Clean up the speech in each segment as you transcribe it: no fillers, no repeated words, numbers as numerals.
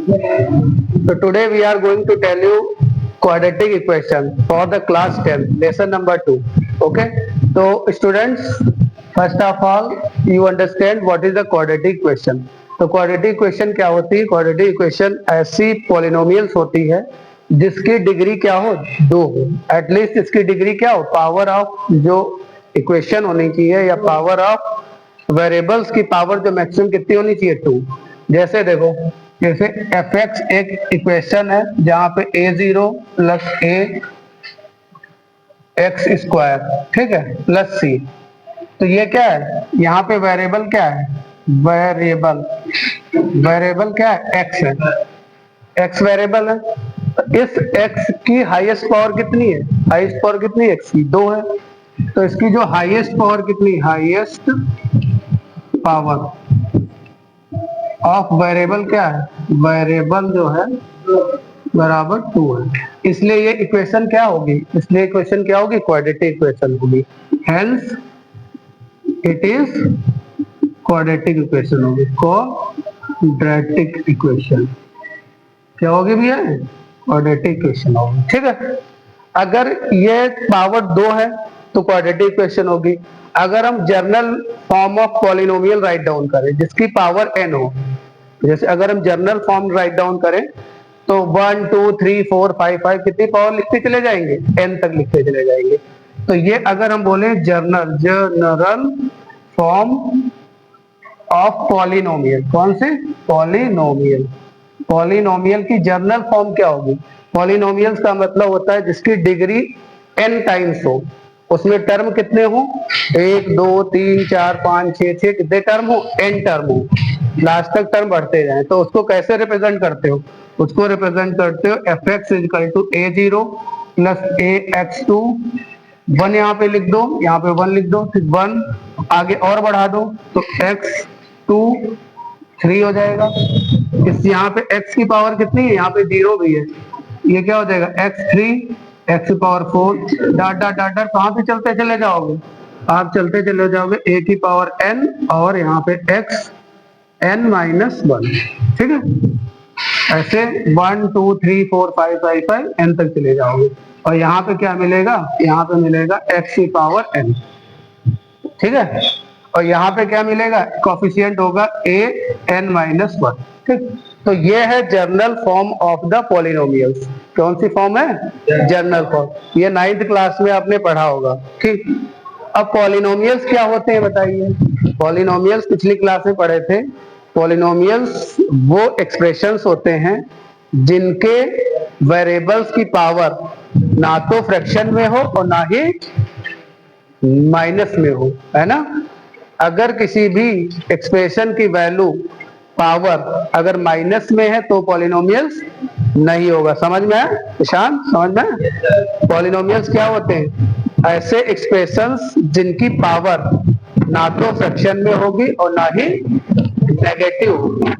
So today we are going to tell you quadratic equation for the class 10 lesson number 2. Okay, so students, first of all you understand what is the quadratic equation. तो quadratic equation क्या होती है? quadratic equation ऐसी polynomials होती है जिसकी degree क्या हो, 2 हो. एटलीस्ट इसकी डिग्री क्या हो, पावर ऑफ जो इक्वेशन होनी चाहिए या पावर ऑफ वेरिएबल्स की पावर जो मैक्सिमम कितनी होनी चाहिए, 2. जैसे देखो, जैसे एफ एक्स एक इक्वेशन है जहां पे ए zero plus a X square, ठीक है, प्लस सी. तो ये क्या है, यहाँ पे वेरिएबल क्या है, वेरिएबल वेरिएबल क्या है, एक्स है, एक्स वेरिएबल है. तो इस एक्स की हाईएस्ट पावर कितनी है, हाईएस्ट पावर कितनी है, एक्स की 2 है. तो इसकी जो हाईएस्ट पावर कितनी, हाईएस्ट पावर ऑफ वेरिएबल क्या है, वेरिएबल जो है बराबर 2 है. इसलिए ये इक्वेशन क्या होगी, इसलिए इक्वेशन क्या होगी, क्वाड्रेटिक इक्वेशन होगी. Hence it is quadratic equation होगी, क्वाड्रेटिक इक्वेशन क्या होगी भैया, क्वाड्रेटिक इक्वेशन होगी. ठीक है, अगर ये पावर 2 है तो क्वाड्रेटिक इक्वेशन होगी. अगर हम journal form of polynomial write down करें जिसकी पावर n हो, जैसे अगर हम जर्नल फॉर्म राइट डाउन करें तो 1 2 3 4 5 5 कितनी पावर लिखते चले जाएंगे, n तक लिखते चले जाएंगे. तो ये अगर हम बोले जर्नल फॉर्म ऑफ पॉलिनोमियल, कौन से, पॉलिनोमियल, पॉलिनोमियल की जर्नल फॉर्म क्या होगी. पॉलिनोमियल्स का मतलब होता है जिसकी डिग्री n टाइम्स हो, उसमें टर्म कितने हो, 1 2 3 4 5 6 कितने टर्म हो, n टर्म हो, लास्ट तक टर्म बढ़ते जाए. तो उसको कैसे रिप्रेजेंट करते हो, उसको रिप्रेजेंट करते हो f x is equal to a zero plus a x two. 1 यहाँ पे लिख दो, यहाँ पे 1 लिख दो, फिर 1 आगे और बढ़ा दो तो एक्स टू 3 हो जाएगा. इस यहाँ पे x की पावर कितनी है, यहाँ पे 0 भी है, ये क्या हो जाएगा, x3 x power 4. Dot dot dot dot कहाँ पे चलते चले जाओगे, आप चलते चले जाओगे a की पावर n और यहाँ पे x n माइनस 1. ठीक है, ऐसे 1 2 3 4 5 5 5 n तक चले जाओगे. और यहाँ पे क्या मिलेगा, यहाँ पे मिलेगा x की पावर n. ठीक है, और यहाँ पे क्या मिलेगा, कोफिशिएंट होगा a n माइनस 1. ठीक, तो ये है journal form of the polynomials. कौन सी फॉर्म है, जर्नल फॉर्म. ये 9th क्लास में आपने पढ़ा होगा. ठीक, अब पॉलिनोमियल्स क्या होते हैं बताइए. पॉलिनोमियल्स पिछली क्लास में पढ़े थे. पॉलिनोमियल्स वो एक्सप्रेशंस होते हैं जिनके वेरिएबल्स की पावर ना तो फ्रैक्शन में हो और ना ही माइनस में हो, है ना. अगर किसी भी एक्सप्रेशन की वैल्यू पावर अगर माइनस में है तो पॉलिनोमियल्स नहीं होगा. समझ में है ईशान, समझ में. पॉलिनोमियल्स क्या होते हैं, ऐसे एक्सप्रेशंस जिनकी पावर ना तो फ्रैक्शन में होगी और ना ही नेगेटिव होगी.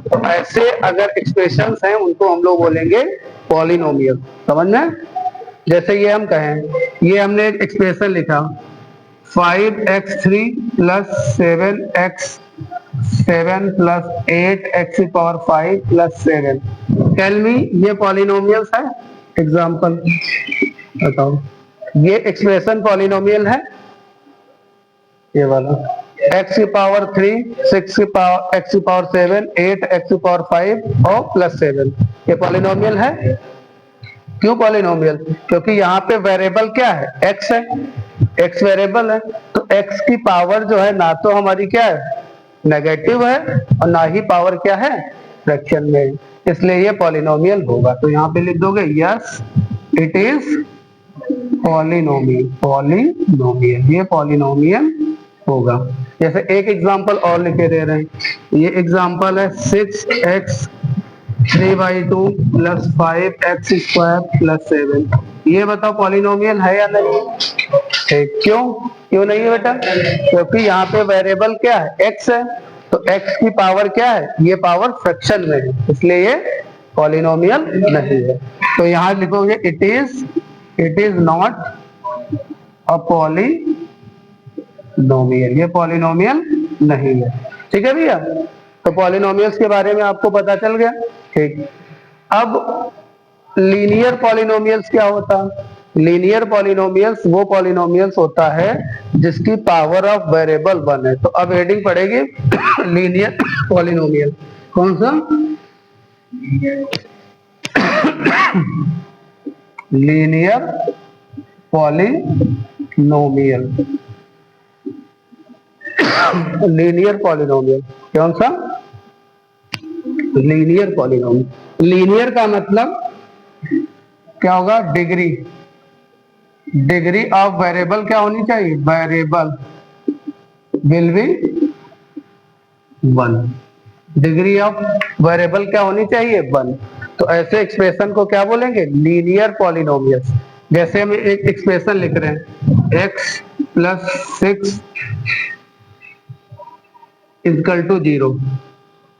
तो ऐसे अगर एक्सप्रेशंस हैं उनको हम लोग बोलेंगे पॉलिनोमियल. समझ में. जैसे ये हम कहें, ये हमने एक एक्सप्रेशन लिखा 5x3 plus 7x7 plus 8x power 5 plus 7. Tell me, ये पॉलिनोमियल्स है. एग्जांपल बताओ, ये एक्सप्रेशन पॉलिनोमियल है, ये वाला x की पावर 3 6 की पावर x की पावर 7 8 x की पावर 5 और प्लस 7. ये पॉलिनोमियल है. क्यों पॉलिनोमियल, क्योंकि यहाँ पे वेरिएबल क्या है, x है, x वेरिएबल है. तो x की पावर जो है ना तो हमारी क्या है, नेगेटिव है, और ना ही पावर क्या है, फ्रैक्शन में. इसलिए ये पॉलिनोमियल होगा. तो यहाँ पे लिख दोगे yes it is polynomial, polynomial, ये पॉलिनोमियल होगा. जैसे एक एग्जांपल और लिखे दे रहे हैं. ये एग्जांपल है 6x 3/2 plus 5x square plus 7. ये बताओ पॉलिनोमियल है या नहीं. क्यों, क्यों नहीं है बेटा, क्योंकि यहाँ पे वेरिएबल क्या है, x है. तो x की पावर क्या है, ये पावर फ्रैक्शन में है, इसलिए ये पॉलिनोमियल नहीं है. तो यहाँ लिखोगे it is not a polynomial, ये पॉलिनोमियल नहीं है. ठीक है भैया. तो पॉलिनोमियल्स के बारे में आपको पता चल गया। ठीक, अब लीनियर पॉलिनोमियल्स क्या होता है? लीनियर पॉलिनोमियल्स वो पॉलिनोमियल्स होता है जिसकी पावर ऑफ वेरिएबल 1 है। तो अब हेडिंग पड़ेगी लीनियर पॉलिनोमियल। कौन सा? Linear polynomial. लीनियर पॉलिनोमियल कौन सा? Linear polynomial. लीनियर का मतलब क्या होगा? डिग्री। डिग्री ऑफ वेरिएबल क्या होनी चाहिए? Variable will be 1। Degree of variable क्या होनी चाहिए? 1। तो ऐसे एक्सप्रेशन को क्या बोलेंगे? Linear polynomials. जैसे हम एक एक्सप्रेशन लिख रहे हैं x + 6 = 0।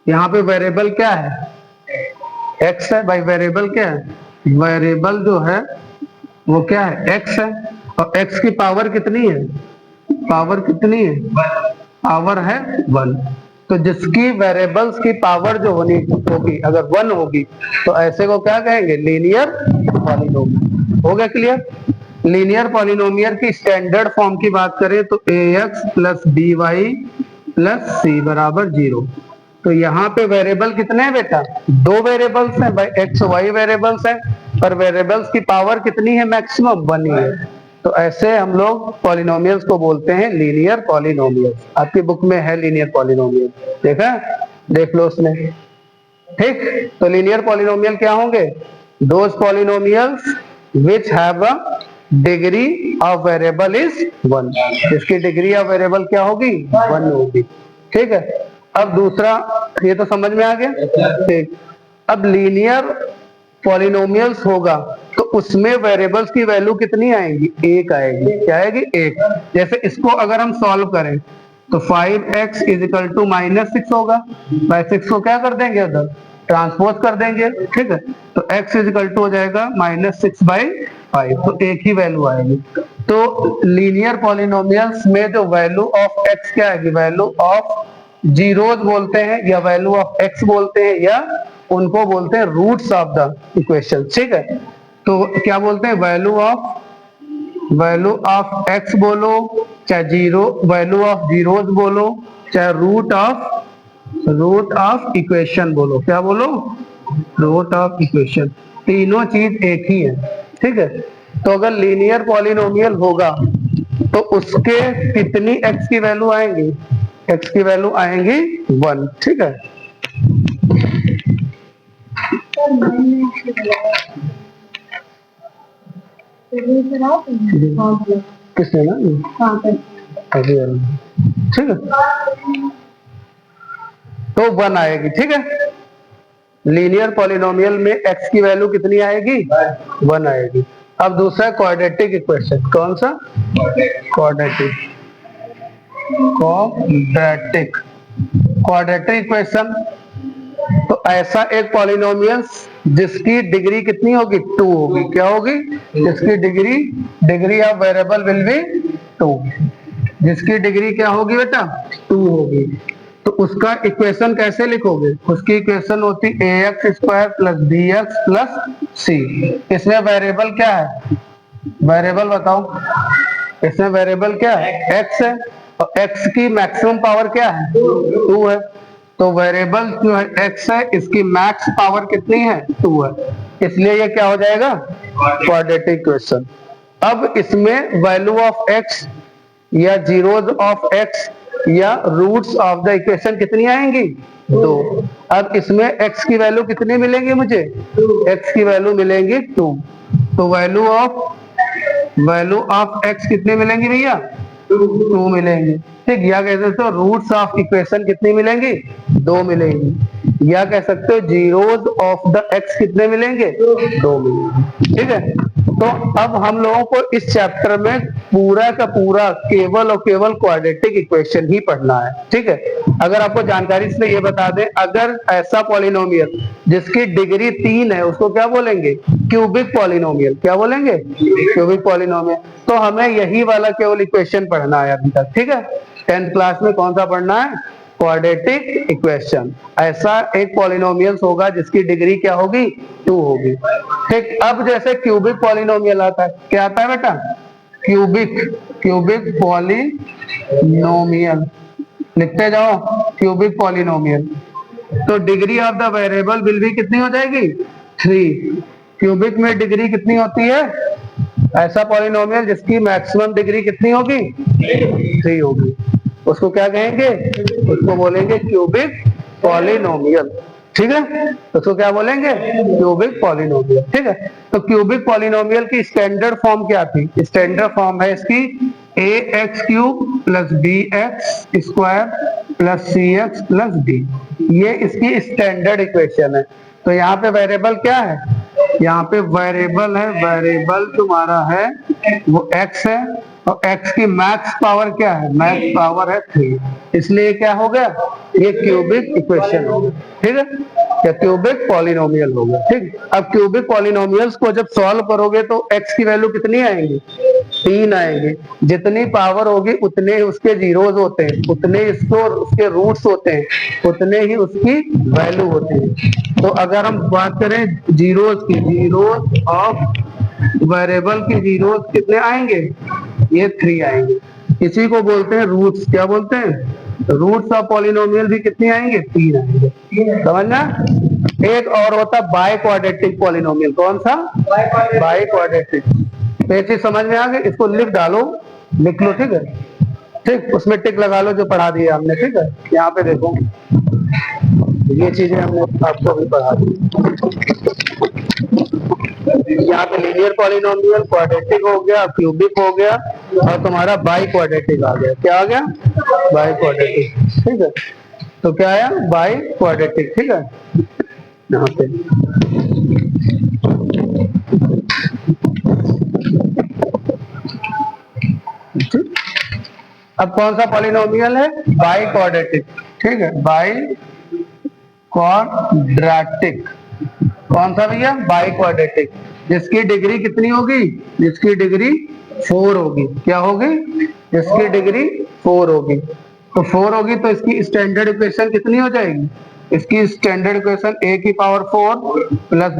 यहाँ पे वेरिएबल क्या है? x है भाई। वेरिएबल क्या है? वेरिएबल जो है वो क्या है? x है। और x की पावर कितनी है? पावर कितनी है? पावर है 1। तो जिसकी वेरिएबल्स की पावर जो होगी अगर 1 होगी तो ऐसे को क्या कहेंगे? Linear polynomial. हो गया क्लियर? लीनियर पॉलिनोमियल की स्टैंडर्ड फॉर्म की बात करें तो ax + by + c = 0। तो यहाँ पे वेरिएबल कितने हैं बेटा? 2 वेरिएबल्स हैं भाई, x y वेरिएबल्स हैं, पर वेरिएबल्स की पावर कितनी है? मैक्सिमम 1 ही है। तो ऐसे हम लोग पॉलिनोमियल्स को बोलते हैं लीनियर पॉलिनोमियल्स। आपकी बुक में है लीनियर पॉलिनोमियल, देखा? देख लो उसमें। ठीक, तो लीनियर पॉलिनोमियल क्या होंगे? Those polynomials which have a degree of variable is 1। इसकी डिग्री ऑफ वेरिएबल क्या होगी? 1 होगी। ठीक है, अब दूसरा, ये तो समझ में आ गया। ठीक, अब लीनियर पॉलिनोमियल्स होगा तो उसमें वेरिएबल्स की वैल्यू कितनी आएगी? 1 आएगी। क्या आएगी? 1। जैसे इसको अगर हम सॉल्व करें तो 5x = -6 होगा। बाय 6 को क्या कर देंगे? उधर ट्रांसपोज कर देंगे। ठीक है, तो x हो जाएगा -6/5। तो एक ही वैल्यू आएगी। तो लीनियर पॉलिनोमियल्स में जो वैल्यू ऑफ x क्या आएगी? वैल्यू ऑफ जीरोज बोलते हैं, या वैल्यू ऑफ x बोलते हैं, या उनको बोलते हैं रूट्स ऑफ द इक्वेशन। ठीक है, तो क्या बोलते हैं? वैल्यू ऑफ x बोलो, चाहे वैल्यू ऑफ जीरोज बोलो, चाहे रूट ऑफ इक्वेशन बोलो। क्या बोलो? Root of equation. तीनों चीज एक ही है। ठीक है, तो अगर लीनियर पॉलिनोमियल होगा तो उसके कितनी x की वैल्यू आएंगी? x की वैल्यू आएंगी 1। ठीक है, किसने ना? अभी ठीक है, तो 1 आएगी। ठीक है, लीनियर पॉलिनोमियल में x की वैल्यू कितनी आएगी? 1 आएगी। अब दूसरा क्वाड्रेटिक इक्वेशन। कौन सा? Quadratic equation. तो ऐसा एक पॉलिनोमियल्स जिसकी डिग्री कितनी होगी? 2 होगी। क्या होगी? जिसकी degree of variable will be 2। जिसकी डिग्री क्या होगी बेटा? 2 होगी। तो उसका इक्वेशन कैसे लिखोगे? उसकी इक्वेशन होती ax² + bx + c। इसमें वेरिएबल क्या है? वेरिएबल बताओ। इसमें वेरिएबल क्या है? x है, और x की मैक्सिमम पावर क्या है? 2 है। तो वेरिएबल जो है x है, इसकी मैक्स पावर कितनी है? 2 है। इसलिए ये क्या हो जाएगा? Quadratic equation. अब इसमें वैल्यू ऑफ x या जीरोज ऑफ x या रूट्स ऑफ द इक्वेशन कितनी आएंगी? 2। अब इसमें x की वैल्यू कितनी मिलेंगी मुझे? x की वैल्यू मिलेंगी 2। तो वैल्यू ऑफ x कितनी मिलेंगी भैया? 2 मिलेंगी। ठीक, या कह सकते हो रूट्स ऑफ इक्वेशन कितनी मिलेंगी? 2 मिलेंगी। या कह सकते हो जीरोज ऑफ द x कितने मिलेंगे? 2 मिलेंगे। ठीक है, तो अब हम लोगों को इस चैप्टर में पूरा का पूरा केवल और केवल क्वाड्रेटिक इक्वेशन ही पढ़ना है। ठीक है, अगर आपको जानकारी से ये बता दें, अगर ऐसा पॉलिनोमियल जिसकी डिग्री 3 है उसको क्या बोलेंगे? Cubic polynomial. क्या बोलेंगे? Cubic polynomial. तो हमें यही वाला केवल इक्वेशन पढ़ना है अभी तक। ठीक है, 10th क्लास में कौन सा पढ़ना है? Quadratic equation. ऐसा एक पॉलिनोमियल्स होगा जिसकी डिग्री क्या होगी 2 होगी। ठीक, अब जैसे क्यूबिक पॉलिनोमियल आता है, क्या आता है बेटा? क्यूबिक पॉलिनोमियल, लिखते जाओ क्यूबिक पॉलिनोमियल। तो degree of the variable will भी कितनी हो जाएगी 3। क्यूबिक में डिग्री कितनी होती है? ऐसा पॉलिनोमियल जिसकी मैक्सिमम डिग्री कितनी होगी 3 होगी, उसको क्या कहेंगे? उसको बोलेंगे क्यूबिक पॉलिनोमियल। ठीक है, उसको क्या बोलेंगे? Cubic polynomial. ठीक है, तो क्यूबिक पॉलिनोमियल की स्टैंडर्ड फॉर्म क्या थी? स्टैंडर्ड फॉर्म है इसकी ax³ + bx² + cx + d। ये इसकी स्टैंडर्ड इक्वेशन है। तो यहाँ पे वेरिएबल क्या है? यहाँ पे वेरिएबल है, वेरिएबल तुम्हारा है वो x है, और x की मैक्स पावर क्या है? मैक्स पावर है 3, इसलिए क्या हो गया? ये क्यूबिक इक्वेशन हो गया। ठीक है, या क्यूबिक पॉलिनोमियल हो गया। ठीक, अब क्यूबिक पॉलिनोमियल्स को जब सॉल्व करोगे तो x की वैल्यू कितनी आएंगी? 3 आएंगे। जितनी पावर होगी उतने ही उसके जीरोज होते हैं, उतने इसको उसके रूट्स होते हैं, उतने ही उसकी वैल्यू होती है। तो अगर हम बात करें जीरोज की, जीरोज ऑफ वेरिएबल की जीरोज कितने आएंगे? ये 3 आएंगे। इसी को बोलते हैं रूट्स। क्या बोलते हैं? रूट्स ऑफ पॉलिनोमियल भी कितनी आएंगे? 3 आएंगे। समझना? एक और होता है बाय क्वाड्रेटिक पॉलिनोमियल। कौन सा? By quadratic. तो ये चीज समझ में आ गई? इसको लिख डालो, लिख लो। ठीक है, ठीक, उसमें टिक लगा लो जो पढ़ा दिया हमने। ठीक है, यहाँ पे देखो ये चीजें हमने आपको भी पढ़ा दी। यहाँ पे लीनियर पॉलिनोमियल, क्वाड्रेटिक हो गया, क्यूबिक हो गया, और तुम्हारा बाई क्वाड्रेटिक आ गया। क्या आ गया? By quadratic. ठीक है, तो क्या आया? By quadratic. ठीक है, यहाँ पे अब कौन सा पॉलिनोमियल है? By quadratic. ठीक है, बाई क्वाड्रेटिक। कौन सा भैया? बाई क्वाड्रेटिक, जिसकी डिग्री कितनी होगी? जिसकी डिग्री 4 होगी। क्या होगी? जिसकी डिग्री 4 होगी। तो 4 होगी तो इसकी स्टैंडर्ड इक्वेशन कितनी हो जाएगी? इसकी standard equation a⁴ +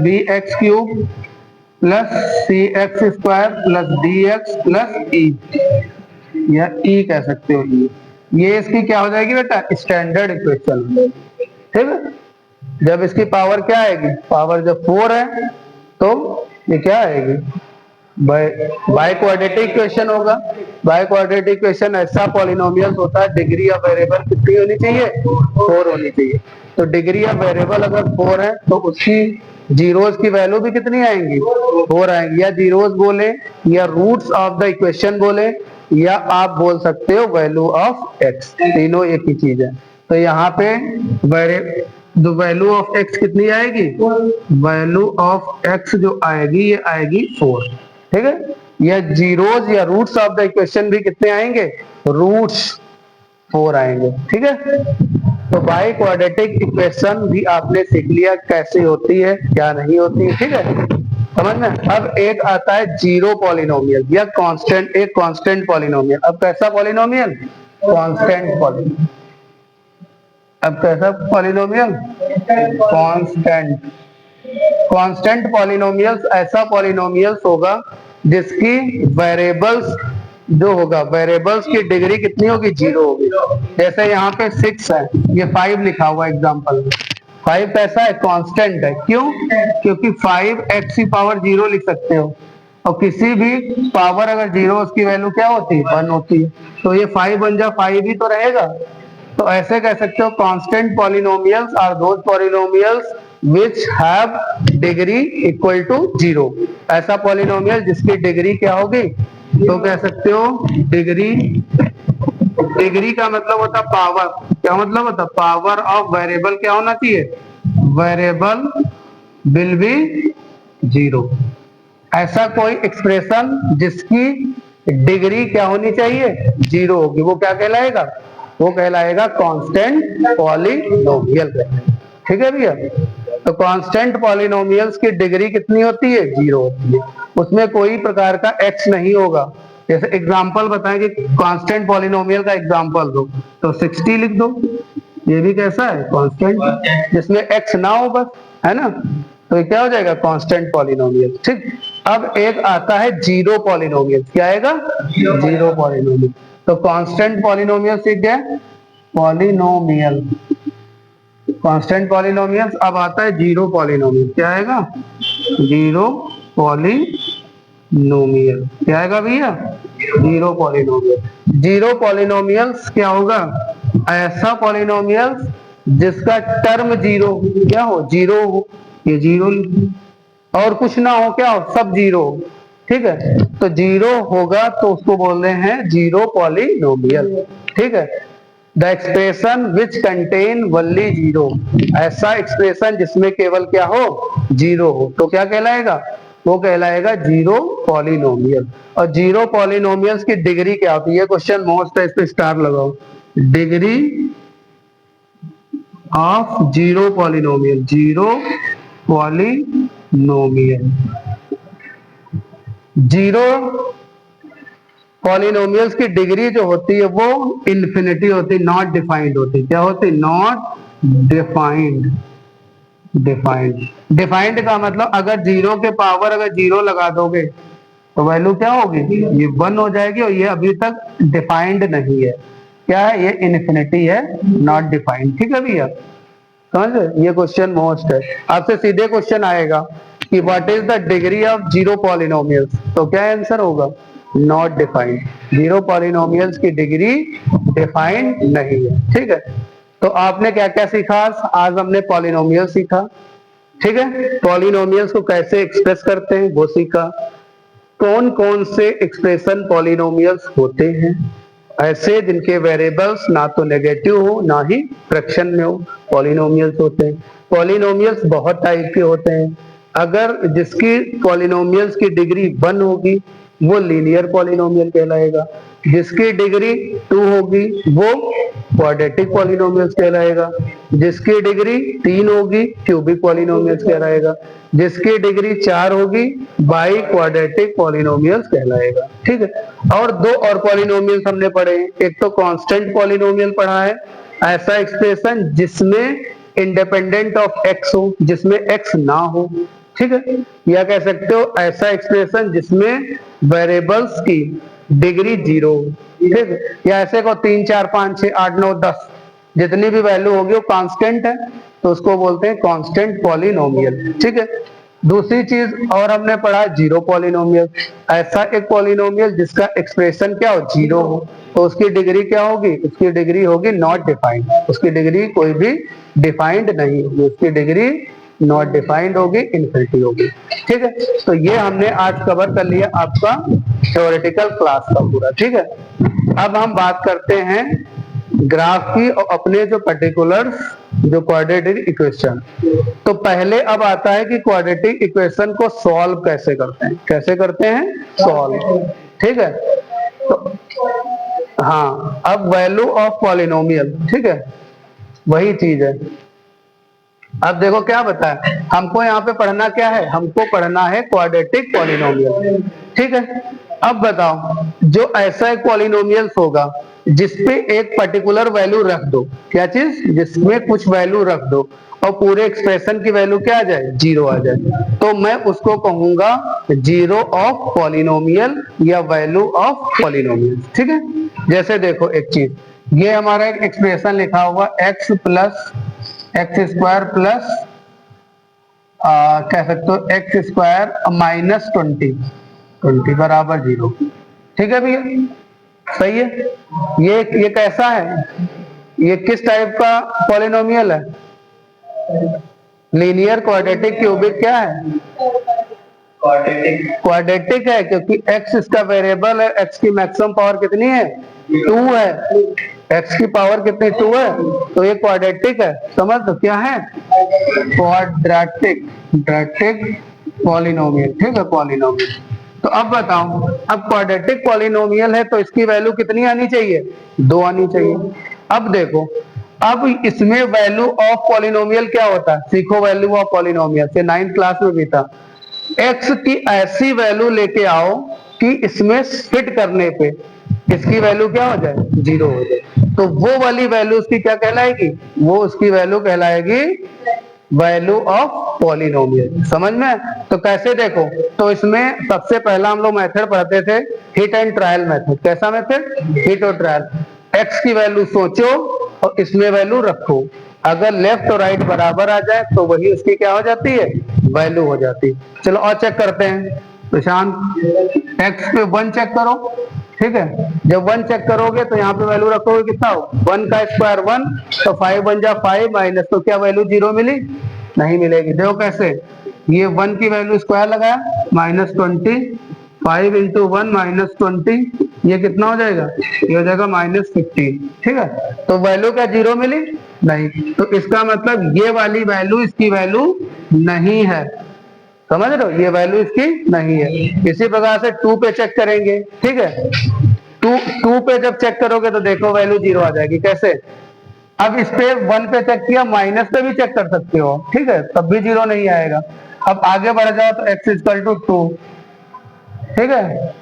bx³ + cx² + dx + e, या e कह सकते हो। ये इसकी क्या हो जाएगी बेटा? Standard equation. ठीक है, जब इसकी पावर क्या आएगी? पावर जब 4 है तो ये क्या आएगी? बाय क्वाड्रेटिक इक्वेशन होगा। बाय क्वाड्रेटिक इक्वेशन ऐसा पॉलिनोमियल होता है, डिग्री ऑफ वेरिएबल कितनी होनी चाहिए? 4 होनी चाहिए। तो डिग्री ऑफ वेरिएबल अगर 4 है तो उसकी जीरोज की वैल्यू भी कितनी आएंगी? 4 आएंगी। या जीरोज बोले, या रूट्स ऑफ द इक्वेशन बोले, या आप बोल सकते हो वैल्यू ऑफ x, तीनों एक ही चीज है। तो यहाँ पे वैल्यू ऑफ x कितनी आएगी? वैल्यू ऑफ x जो आएगी ये आएगी 4। ठीक है, या जीरोज या रूट्स ऑफ द इक्वेशन भी कितने आएंगे? रूट्स 4 आएंगे। ठीक है, तो बाई क्वाड्रेटिक इक्वेशन भी आपने सीख लिया कैसे होती है, क्या नहीं होती है। ठीक है, समझ में? अब एक आता है जीरो पॉलिनोमियल या कांस्टेंट, एक कांस्टेंट पॉलिनोमियल। अब कैसा पॉलिनोमियल? Constant polynomial. अब कैसा पॉलिनोमियल? कांस्टेंट। कांस्टेंट पॉलिनोमियल्स ऐसा पॉलिनोमियल्स होगा जिसकी वेरिएबल्स जो होगा, वेरिएबल्स की डिग्री कितनी होगी? 0 होगी। जैसे यहाँ पे 6 है, ये 5 लिखा हुआ एग्जांपल में। 5 कैसा है? कांस्टेंट है। क्यों? क्योंकि 5x⁴ लिख सकते हो, और किसी भी पावर अगर 0 उसकी वैल्यू क्या होती है? 1 होती है। तो ये 5 बन जा 5 ही तो रहेगा। तो ऐसे कह सकते हो constant polynomials are those polynomials which have degree equal to 0। ऐसा पॉलिनोमियल जिसकी डिग्री क्या होगी? तो कह सकते हो डिग्री, डिग्री का मतलब होता पावर। क्या मतलब होता? पावर ऑफ वेरिएबल क्या होना चाहिए? Variable will be 0। ऐसा कोई एक्सप्रेशन जिसकी डिग्री क्या होनी चाहिए? 0 होगी, वो क्या कहलाएगा? वो कहलाएगा कांस्टेंट पॉलिनोमियल। ठीक है भैया, तो कांस्टेंट पॉलिनोमियल्स की डिग्री कितनी होती है? 0 होती है। उसमें कोई प्रकार का x नहीं होगा। जैसे एग्जांपल बताएं कि कांस्टेंट पॉलिनोमियल का एग्जांपल दो, तो 60 लिख दो। ये भी कैसा है? कांस्टेंट, जिसमें x ना हो बस, है ना? तो ये क्या हो जाएगा? Constant polynomial. ठीक, अब एक आता है जीरो पॉलिनोमियल। क्या आएगा? Zero polynomial. तो कांस्टेंट पॉलिनोमियल सीख गए, पॉलिनोमियल, कांस्टेंट पॉलिनोमियल। अब आता है जीरो पॉलिनोमियल। क्या आएगा? Zero polynomial. क्या आएगा भैया? Zero polynomial. जीरो पॉलिनोमियल्स क्या होगा? ऐसा पॉलिनोमियल जिसका टर्म जीरो क्या हो? जीरो हो। ये जीरो और कुछ ना हो, क्या हो? सब जीरो। ठीक है, तो जीरो होगा तो उसको बोल रहे हैं जीरो पॉलिनोमियल। ठीक है, the expression which contain only zero, ऐसा एक्सप्रेशन जिसमें केवल क्या हो? जीरो हो, तो क्या कहलाएगा? वो कहलाएगा जीरो पॉलिनोमियल। और जीरो पॉलिनोमियल्स की डिग्री क्या होती है? ये क्वेश्चन मोस्ट है, इस पे स्टार लगाओ। Degree of zero polynomial, zero polynomial. Zero polynomials की डिग्री जो होती है वो इन्फिनिटी होती है, नॉट डिफाइंड होती है। क्या होती है? Not defined. डिफाइंड, डिफाइंड का मतलब अगर जीरो के पावर अगर जीरो लगा दोगे तो वैल्यू क्या होगी? ये वन हो जाएगी, और ये अभी तक डिफाइंड नहीं है। क्या है? ये इन्फिनिटी है, नॉट डिफाइंड। ठीक है भैया, समझ? ये क्वेश्चन मोस्ट है। आपसे सीधे क्वेश्चन आएगा कि what is the degree of zero polynomials, तो क्या आंसर होगा? Not defined. जीरो पॉलिनोमियल्स की डिग्री डिफाइंड नहीं है। ठीक है, तो आपने क्या क्या सीखा? आज हमने पॉलिनोमियल सीखा। ठीक है, पॉलिनोमियल्स को कैसे एक्सप्रेस करते हैं वो सीखा। कौन कौन से एक्सप्रेशन पॉलिनोमियल्स होते हैं? ऐसे जिनके वेरिएबल्स ना तो नेगेटिव हो ना ही फ्रैक्शन में हो, पॉलिनोमियल्स होते हैं। पॉलिनोमियल्स बहुत टाइप के होते हैं। अगर जिसकी पॉलिनोमियल्स की डिग्री 1 होगी वो लीनियर पॉलिनोमियल कहलाएगा, जिसकी डिग्री 2 होगी वो क्वाड्रेटिक पॉलिनोमियल्स कहलाएगा, जिसकी डिग्री 3 होगी क्यूबिक पॉलिनोमियल्स कहलाएगा, जिसकी डिग्री 4 होगी बाई क्वाड्रेटिक पॉलिनोमियल्स कहलाएगा। ठीक है, और दो और पॉलिनोमियल्स हमने पढ़े हैं। एक तो कांस्टेंट पॉलिनोमियल पढ़ा है, ऐसा एक्सप्रेशन जिसमें इंडिपेंडेंट ऑफ एक्स हो, जिसमें एक्स ना हो। ठीक है, या कह सकते हो ऐसा एक्सप्रेशन जिसमें वेरिएबल्स की डिग्री 0 हो। ठीक, या ऐसे को 3 4 5 6 8 9 10 जितनी भी वैल्यू होगी वो कांस्टेंट है, तो उसको बोलते हैं कांस्टेंट पॉलिनोमियल। ठीक है, दूसरी चीज और हमने पढ़ा जीरो पॉलिनोमियल, ऐसा एक पॉलिनोमियल जिसका एक्सप्रेशन क्या हो? जीरो हो, तो उसकी डिग्री क्या होगी? उसकी डिग्री होगी नॉट डिफाइंड। उसकी डिग्री कोई भी डिफाइंड नहीं होगी, उसकी डिग्री नॉट डिफाइंड होगी, इनफिनिटी होगी। ठीक है, तो ये हमने आज कवर कर लिया आपका थ्योरेटिकल क्लास का पूरा। ठीक है, अब हम बात करते हैं ग्राफ की और अपने जो पर्टिकुलर जो क्वाड्रेटिक इक्वेशन। तो पहले अब आता है कि क्वाड्रेटिक इक्वेशन को सॉल्व कैसे करते हैं। कैसे करते हैं? सॉल्व। ठीक है, तो हाँ, अब वैल्यू ऑफ पॉलिनोमियल। ठीक है, वही चीज है। अब देखो क्या बताया हमको, यहाँ पे पढ़ना क्या है? हमको पढ़ना है क्वाड्रेटिक पॉलिनोमियल। ठीक है, अब बताओ, जो ऐसा एक पॉलिनोमियल होगा जिसपे एक पर्टिकुलर वैल्यू रख दो, क्या चीज? जिसमें कुछ वैल्यू रख दो और पूरे एक्सप्रेशन की वैल्यू क्या आ जाए? 0 आ जाए, तो मैं उसको कहूंगा जीरो ऑफ पॉलिनोमियल या वैल्यू ऑफ पॉलिनोमियल। ठीक है, जैसे देखो एक चीज, ये हमारा एक एक्सप्रेशन लिखा हुआ x plus x square plus कह सकते हो एक्स स्क्वायर माइनस 20 बराबर 0। ठीक है भैया, सही है। ये कैसा है? ये किस टाइप का पॉलिनोमियल है? लीनियर, क्वाड्रेटिक, क्यूबिक, क्या है? क्वाड्रेटिक है, क्योंकि x इसका वेरिएबल है। x की मैक्सिमम पावर कितनी है? 2 है। x की पावर कितनी? 2 है, तो ये क्वाड्रेटिक है। समझ दो क्या है? Quadratic polynomial. ठीक है, पॉलिनोमियल। तो अब बताओ, अब क्वाड्रेटिक पॉलिनोमियल है तो इसकी वैल्यू कितनी आनी चाहिए? 2 आनी चाहिए। अब देखो, अब इसमें वैल्यू ऑफ पॉलिनोमियल क्या होता है? सीखो वैल्यू ऑफ पॉलिनोमियल से, 9th क्लास में भी था। x की ऐसी वैल्यू लेके आओ कि इसमें फिट करने पे इसकी वैल्यू क्या हो जाए? 0 हो जाए। तो वो वाली वैल्यू उसकी क्या कहलाएगी, वो उसकी वैल्यू कहलाएगी वैल्यू ऑफ पॉलिनोमियल। समझ में? तो कैसे देखो, तो इसमें सबसे पहला हम लोग मेथड पढ़ते थे हिट एंड ट्रायल मेथड। कैसा मेथड? हिट और ट्रायल। एक्स की वैल्यू सोचो और इसमें वैल्यू रखो, अगर लेफ्ट और राइट बराबर आ जाए तो वही उसकी क्या हो जाती है, वैल्यू हो जाती है। चलो और चेक करते हैं। प्रशांत एक्स पे 1 चेक करो, ठीक है। जब 1 चेक करोगे तो यहाँ पे वैल्यू रखोगे, कितना हो 1 का स्क्वायर 1, तो 5 बन जा 5 माइनस, तो क्या वैल्यू 0 मिली? नहीं मिलेगी। देखो कैसे, ये 1 की वैल्यू स्क्वायर लगाया -20, 5 इंटू 1 -20, ये कितना हो जाएगा, ये हो जाएगा -15, ठीक है। तो वैल्यू क्या 0 मिली? नहीं। तो इसका मतलब ये वाली वैल्यू इसकी वैल्यू नहीं है। समझ रहे हो, ये वैल्यू इसकी नहीं है। इसी प्रकार से 2 पे चेक करेंगे, ठीक है। 2 पे जब चेक करोगे तो देखो वैल्यू 0 आ जाएगी। कैसे? अब इस पे 1 पे चेक किया, माइनस पे भी चेक कर सकते हो, ठीक है, तब भी 0 नहीं आएगा। अब आगे बढ़ जाओ तो x इक्वल टू 2, ठीक है।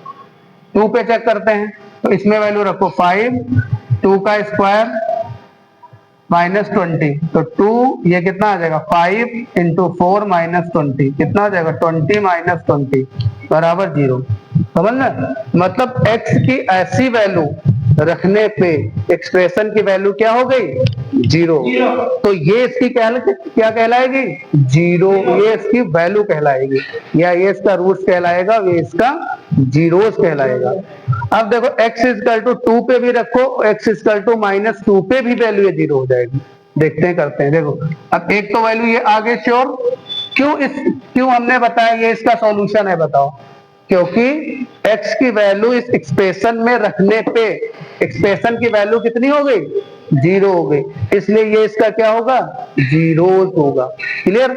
2 पे चेक करते हैं तो इसमें वैल्यू रखो 5, 2 का स्क्वायर -20, तो 2 ये कितना आ जाएगा 5 इंटू 4 -20, कितना आ जाएगा 20 -20 बराबर 0। समझ में? मतलब x की ऐसी वैल्यू रखने पे एक्सप्रेशन की वैल्यू क्या हो गई, 0। तो ये इसकी क्या कहलाएगी, 0। ये इसकी वैल्यू कहलाएगी, या ये इसका रूट्स कहलाएगा, ये इसका जीरोस कहलाएगा। अब देखो x इक्वल टू 2 पे भी रखो, x इक्वल टू -2 पे भी वैल्यू ये 0 हो जाएगी। देखते हैं, करते हैं। देखो अब एक तो वैल्यू ये आगे श्योर, क्यों हमने बताया ये इसका सॉल्यूशन है, बताओ। क्योंकि x की वैल्यू इस एक्सप्रेशन में रखने पे एक्सप्रेशन की वैल्यू कितनी हो गई, 0 हो गई, इसलिए ये इसका क्या होगा, 0 होगा। क्लियर?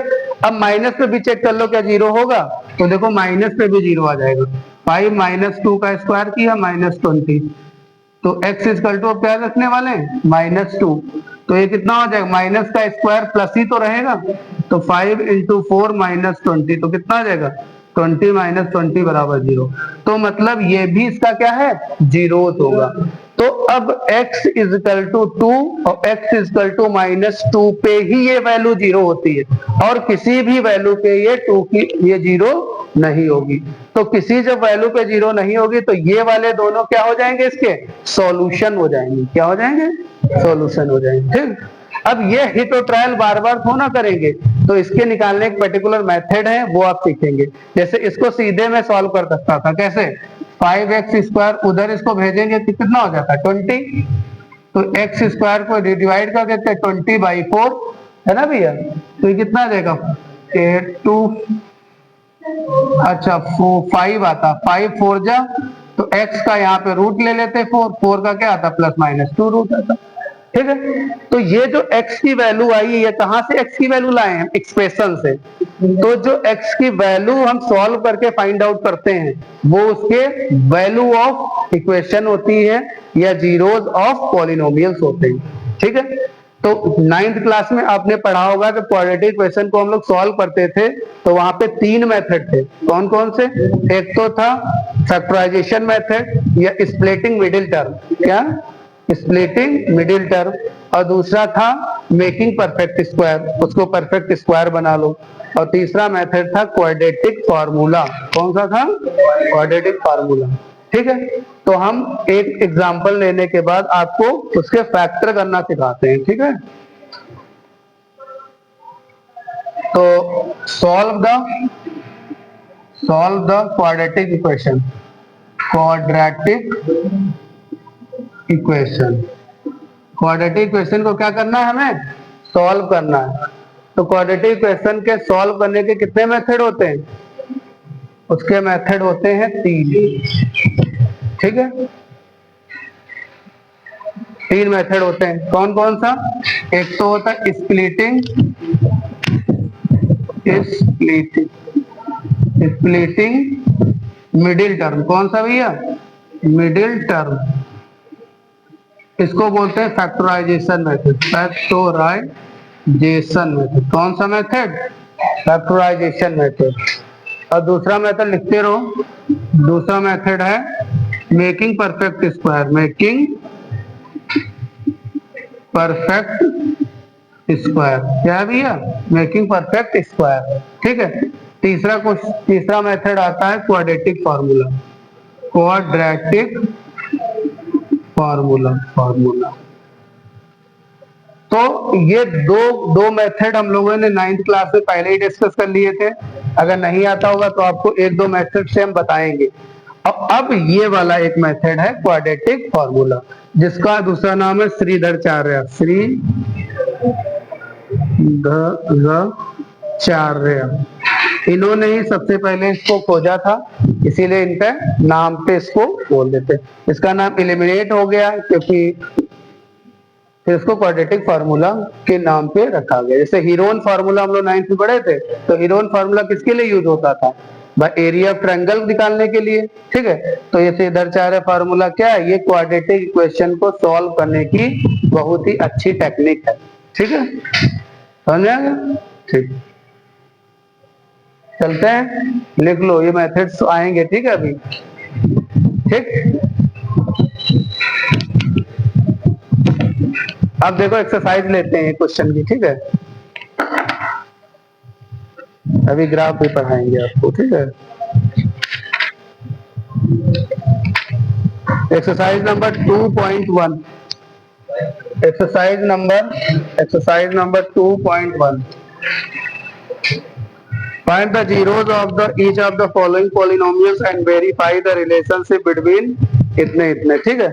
अब माइनस पे भी चेक कर लो क्या 0 होगा, तो देखो माइनस पे भी 0 आ जाएगा। 5 -2 का स्क्वायर किया -20, तो x इक्वल टू अब क्या रखने वाले हैं, -2, तो ये कितना हो जाएगा, माइनस का स्क्वायर प्लस ही तो रहेगा, तो 5 इंटू 4 -20, तो कितना आ जाएगा 20 -20 बराबर 0। तो मतलब ये भी इसका क्या है, 0 होगा। तो अब x इक्वल टू 2 और x इक्वल टू -2 पे ही ये वैल्यू 0 होती है, और किसी भी वैल्यू पे ये 2 की ये 0 नहीं होगी। तो किसी जब वैल्यू पे 0 नहीं होगी तो ये वाले दोनों क्या हो जाएंगे, इसके सॉल्यूशन हो जाएंगे। क्या हो जाएंगे, सॉल्यूशन हो जाएंगे, ठीक। अब ये हिट और ट्रायल बार बार थोड़ा करेंगे, तो इसके निकालने एक पर्टिकुलर मेथड है, वो आप सीखेंगे। जैसे इसको सीधे मैं सॉल्व कर सकता था, कैसे, 5x स्क्वायर उधर इसको भेजेंगे तो कितना हो जाता है 20, तो x स्क्वायर को डिवाइड कर देते हैं 20/4, है ना भैया। तो ये कितना आ जाएगा 2, अच्छा 5 आता, 5 4 जा, तो x का यहाँ पे रूट ले लेते 4 का क्या आता +-2 रूट आता, ठीक है। तो ये जो x की वैल्यू आई है, ये कहां से x की वैल्यू लाए हैं, एक्सप्रेशन से। तो जो x की वैल्यू हम सॉल्व करके फाइंड आउट करते हैं, वो उसके वैल्यू ऑफ इक्वेशन होती है, या जीरोस ऑफ पॉलिनोमियल्स होते हैं, ठीक है। तो 9th क्लास में आपने पढ़ा होगा कि क्वाड्रेटिक इक्वेशन को हम लोग सॉल्व करते थे, तो वहां पे 3 मेथड थे। कौन कौन से? एक तो था फैक्टराइजेशन मेथड या स्प्लिटिंग मिडिल टर्म, क्या स्प्लिटिंग मिडिल टर्म, और दूसरा था मेकिंग परफेक्ट स्क्वायर, उसको परफेक्ट स्क्वायर बना लो, और तीसरा मेथड था क्वाड्रेटिक फार्मूला। कौन सा था? क्वाड्रेटिक फार्मूला, ठीक है। तो हम एक एग्जांपल लेने के बाद आपको उसके फैक्टर करना सिखाते हैं, ठीक है। तो solve the quadratic equation, quadratic equation को क्या करना है, हमें सॉल्व करना है। तो क्वाड्रेटिक इक्वेशन के सॉल्व करने के कितने मेथड होते हैं, उसके मेथड होते हैं 3, ठीक है। 3 मेथड होते हैं, कौन कौन सा? एक तो होता है स्प्लिटिंग मिडिल टर्म। कौन सा भैया? Middle term. इसको बोलते हैं फैक्टराइजेशन मेथड, कौन सा मेथड? Factorisation method. और दूसरा मेथड लिखते रहो, दूसरा मेथड है making perfect square, perfect square. क्या है भैया? Making perfect square. ठीक है। तीसरा मेथड आता है क्वाड्रेटिक फार्मूला। Quadratic formula. तो ये दो दो मेथड हम लोगों ने 9th क्लास में पहले ही डिस्कस कर लिए थे। अगर नहीं आता होगा तो आपको एक दो मेथड से हम बताएंगे। अब ये वाला एक मेथड है क्वाड्रेटिक फार्मूला, जिसका दूसरा नाम है श्रीधराचार्य। श्रीधराचार्य, इन्होंने ही सबसे पहले इसको खोजा था, इसीलिए इनके नाम पे इसको बोल देते। इसका नाम एलिमिनेट हो गया क्योंकि फिर इसको क्वाड्रेटिक फार्मूला के नाम पे रखा गया। जैसे हीरोन फार्मूला हम लोग 9th में पढ़े थे, तो हीरोन फार्मूला किसके लिए यूज होता था? भाई एरिया ऑफ ट्रायंगल निकालने के लिए। ठीक है। तो ये श्रीधराचार्य फार्मूला क्या है? ये क्वाड्रेटिक इक्वेशन को सॉल्व करने की बहुत ही अच्छी टेक्निक है। ठीक है, समझ में आ गया? ठीक, चलते हैं, लिख लो, ये मेथड्स आएंगे। ठीक है अभी। ठीक, अब देखो एक्सरसाइज लेते हैं क्वेश्चन की। ठीक है, अभी ग्राफ भी पढ़ाएंगे आपको। ठीक है, exercise number 2.1। Exercise number 2.1। Find the zeros of each of the following polynomials and verify the relationship between इतने इतने। ठीक है,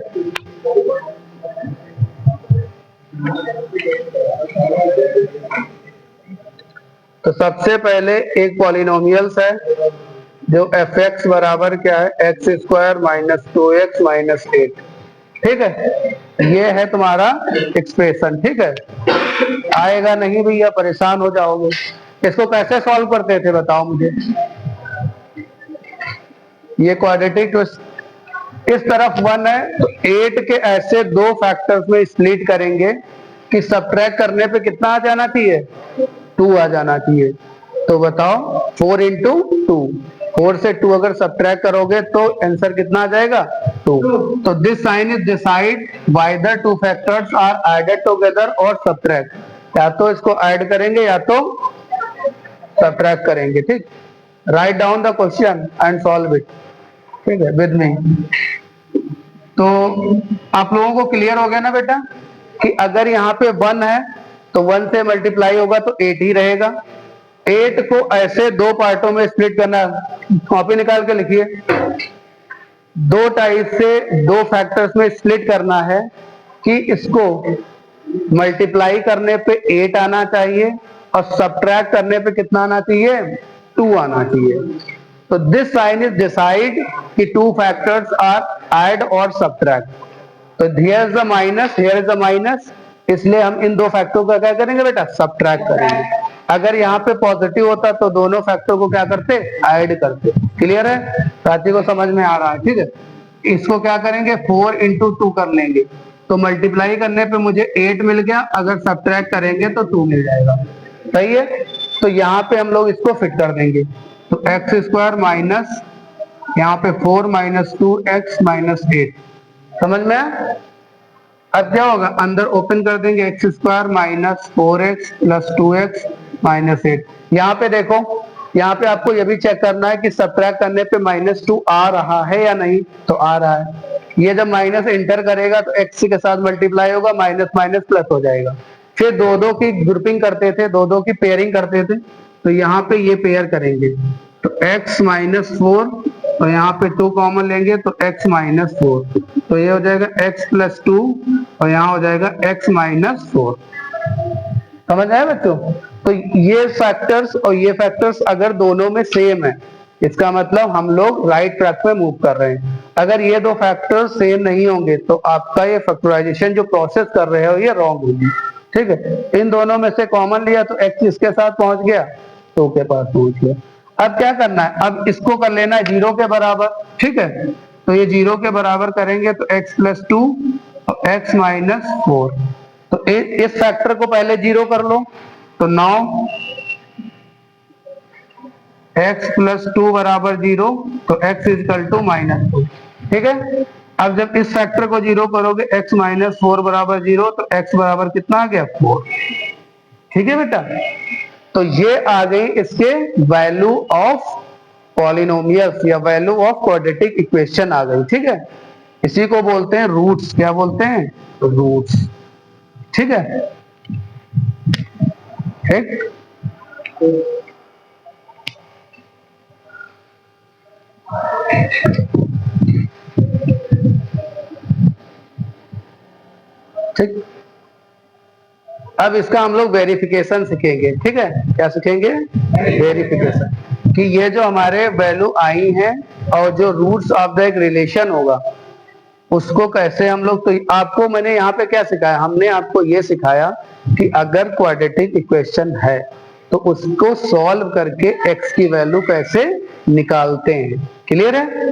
तो सबसे पहले एक पॉलिनोमियल्स है जो एफ एक्स बराबर क्या है? X square minus 2x minus 8। ठीक है, ये है तुम्हारा एक्सप्रेशन। ठीक है, आएगा नहीं भैया, परेशान हो जाओगे। इसको कैसे सॉल्व करते थे बताओ मुझे? ये क्वाड्रेटिक इस तरफ 1 है तो 8 के ऐसे दो फैक्टर्स में स्प्लिट करेंगे कि सबट्रैक्ट करने पे कितना आ जाना चाहिए? 2 आ जाना चाहिए। तो बताओ 4 इंटू 2, 4 से 2 अगर सबट्रैक्ट करोगे तो आंसर कितना आ जाएगा? 2। तो this sign is decide whether two factors are added together और सबट्रैक्ट। या तो इसको ऐड करेंगे या तो सबट्रैक्ट करेंगे। ठीक, write down the question and solve it. ठीक है, विद मी। तो आप लोगों को क्लियर हो गया ना बेटा कि अगर यहाँ पे 1 है तो 1 से मल्टीप्लाई होगा तो 8 ही रहेगा। 8 को ऐसे दो पार्टों में स्प्लिट करना, कॉपी निकाल के लिखिए। दो टाइप से दो फैक्टर्स में स्प्लिट करना है कि इसको मल्टीप्लाई करने पे 8 आना चाहिए और सब्ट्रैक्ट करने पे कितना आना चाहिए? 2 आना चाहिए। तो दिस साइन इज डिसाइड कि टू फैक्टर्स आर ऐड और सब्ट्रैक्ट। तो here is the minus, here is the minus, इसलिए हम इन दो फैक्टर को क्या करेंगे बेटा? सब्ट्रैक्ट करेंगे। अगर यहाँ पे पॉजिटिव होता तो दोनों फैक्टर को क्या करते? ऐड करते। क्लियर है? साथी को समझ में आ रहा है? ठीक है, इसको क्या करेंगे? 4 इंटू 2 कर लेंगे तो मल्टीप्लाई करने पे मुझे 8 मिल गया, अगर सब्ट्रैक्ट करेंगे तो 2 मिल जाएगा। सही है, तो यहाँ पे हम लोग इसको फिट कर देंगे। तो एक्स स्क्वायर माइनस यहाँ पे 4 माइनस 2x माइनस 8। समझ में आया? अब क्या होगा? अंदर ओपन कर देंगे, x square minus 4x plus 2x minus 8। यहाँ पे देखो, यहाँ पे आपको ये भी चेक करना है कि सब्ट्रैक्ट करने पे -2 आ रहा है या नहीं। तो आ रहा है। ये जब माइनस एंटर करेगा तो एक्स के साथ मल्टीप्लाई होगा, माइनस माइनस प्लस हो जाएगा। फिर दो दो की ग्रुपिंग करते थे, दो दो की पेयरिंग करते थे, तो यहाँ पे ये पेयर करेंगे तो x माइनस 4 और यहाँ पे 2 कॉमन लेंगे तो x माइनस 4। तो ये हो जाएगा x प्लस 2 और यहाँ हो जाएगा x माइनस 4। समझ आया बच्चों? तो ये फैक्टर्स और ये फैक्टर्स अगर दोनों में सेम है, इसका मतलब हम लोग राइट ट्रैक पे मूव कर रहे हैं। अगर ये दो फैक्टर्स सेम नहीं होंगे तो आपका ये फैक्टराइजेशन जो प्रोसेस कर रहे हो ये रॉन्ग होगी। ठीक है, इन दोनों में से कॉमन लिया तो x इसके साथ पहुंच गया, 2 के पास पहुंच गया। अब क्या करना है? अब इसको कर लेना है 0 के बराबर। ठीक है, तो ये 0 के बराबर करेंगे तो x प्लस 2 और x माइनस 4। तो इस फैक्टर को पहले 0 कर लो तो 9 x प्लस 2 बराबर 0, तो x इजकल टू -2। ठीक है, अब जब इस फैक्टर को जीरो करोगे x माइनस 4 बराबर 0, तो x बराबर कितना आ गया 4। ठीक है बेटा, तो ये आ गई इसके वैल्यू ऑफ पॉलिनोमियल्स या वैल्यू ऑफ क्वाड्रेटिक इक्वेशन आ गई। ठीक है, इसी को बोलते हैं रूट्स। क्या बोलते हैं? रूट्स। ठीक है, ठीक। ठीक, अब इसका हम लोग वेरिफिकेशन सीखेंगे। ठीक है, क्या सीखेंगे? वेरिफिकेशन, कि ये जो हमारे वैल्यू आई हैं और जो रूट्स ऑफ द एक रिलेशन होगा उसको कैसे हम लोग, तो आपको मैंने यहाँ पे क्या सिखाया, हमने आपको ये सिखाया कि अगर क्वाड्रेटिक इक्वेशन है तो उसको सॉल्व करके x की वैल्यू कैसे निकालते हैं। क्लियर है?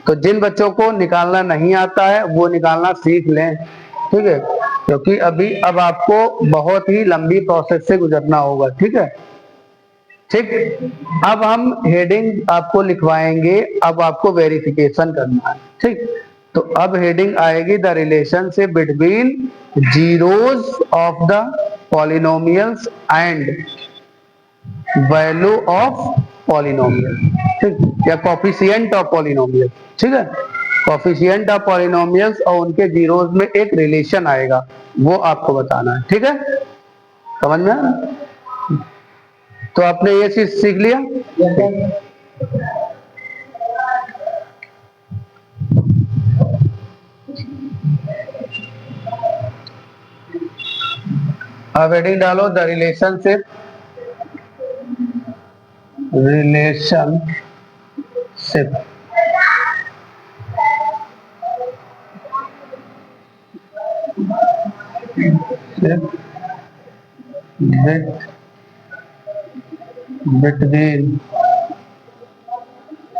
तो जिन बच्चों को निकालना नहीं आता है वो निकालना सीख लें। ठीक है, क्योंकि अब आपको बहुत ही लंबी प्रोसेस से गुजरना होगा। ठीक है, ठीक। अब हम हेडिंग आपको लिखवाएंगे, अब आपको वेरिफिकेशन करना है। ठीक, तो अब हेडिंग आएगी the relationship between zeros of the polynomials and value of polynomial. ठीक, या कोफिशिएंट ऑफ पॉलिनोमियल। ठीक है, कोफिशिएंट ऑफ पॉलिनोमियल्स और उनके जीरोज में एक रिलेशन आएगा, वो आपको बताना है। ठीक है, समझ में आया? तो आपने ये चीज सीख लिया। अब हेडिंग डालो the relationship